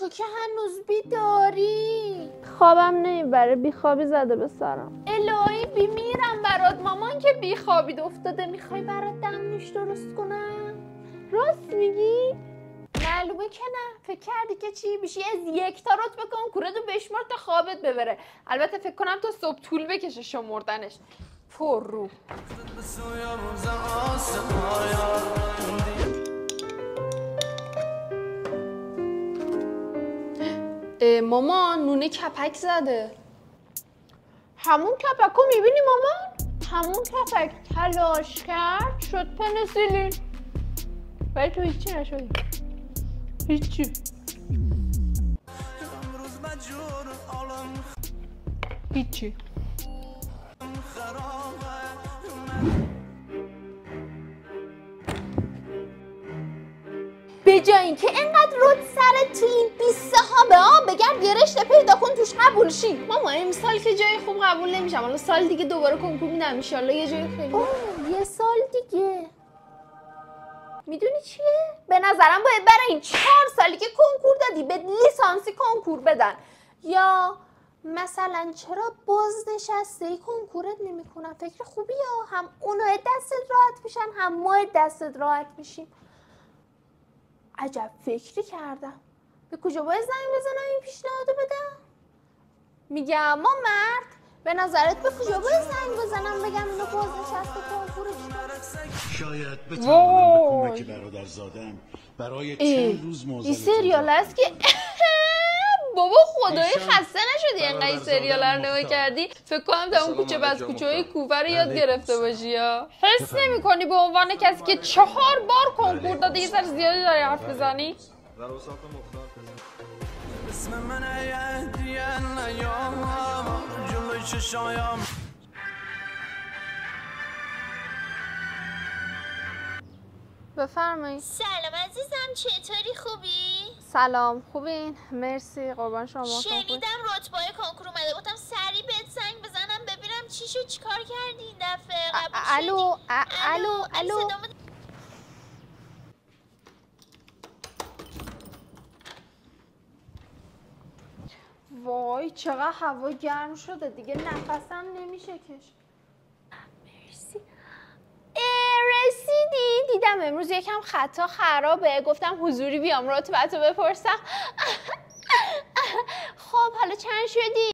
تو که هنوز بیداری. خوابم نمیبره، بیخوابی زده به سرم. الهی بیمیرم برات. مامان که بیخوابید افتاده. میخوای برات دمنوش درست کنم؟ راست میگی؟ معلومه که نه. فکر کردی که چی؟ بیشی از 1 تا رتبه کنکورتو بشمار تا خوابت ببره. البته فکر کنم تا صبح طول بکشه شمردنش. پر رو. مامان نونه کپک زده. همون کپک رو میبینی مامان؟ همون کپک تلاش کرد شد پنسیلین. ولی تو هیچی نشدی. هیچی. هیچی. به جای اینکه انقدر رد سر تو این 20 صحابه بگرد یه رشته پیدا کن توش قبول شی. ماما امسال که جای خوب قبول نمیشم. حالا سال دیگه دوباره کنکور میدم ان شاءالله یه جای خیلی. یه سال دیگه. میدونی چیه؟ به نظرم باید برای این 4 سالی که کنکور دادی به لیسانسی کنکور بدن. یا مثلا چرا بازنشسته کنکورت نمیکنن؟ فکر خوبیه. هم اونها دستت راحت میشن هم ما دستت راحت میشیم. عجب فکری کردم. به کجا باید زنگ بزنم این پیشنهادو بدم؟ میگم ما مرد به نظرت به کجا باید زنگ بزنم بگم اینو بازنشسته کنکورش شاید بتوانم به کمک برادرزادم برای چند روز موزه. این سریال هست که بابا خدای خسته نشدی اینقدر این سریال رو نگاه کردی؟ فکر کنم در اون کوچه بس کوچه های کوفه رو یاد گرفته باشی یا حس نمی کنی به عنوان کسی که 4 بار کنکور داده یه سر زیادی داری حرف بزنی؟ بفرمایید. سلام عزیزم، چطوری؟ خوبی؟ سلام، خوبین؟ مرسی، قربان شما. شنیدم رتبه‌های کنکور اومده، گفتم سریع بهت زنگ بزنم ببینم چی شد، چیکار کردی این دفعه؟ قبول شدی؟ الو. وای چقدر هوا گرم شده دیگه نفسم نمیشه کش. مرسی. رسیدی؟ دیدم امروز یکم خطا خرابه، گفتم حضوری بیام رتبه‌تو بپرسم. خب حالا چند شدی؟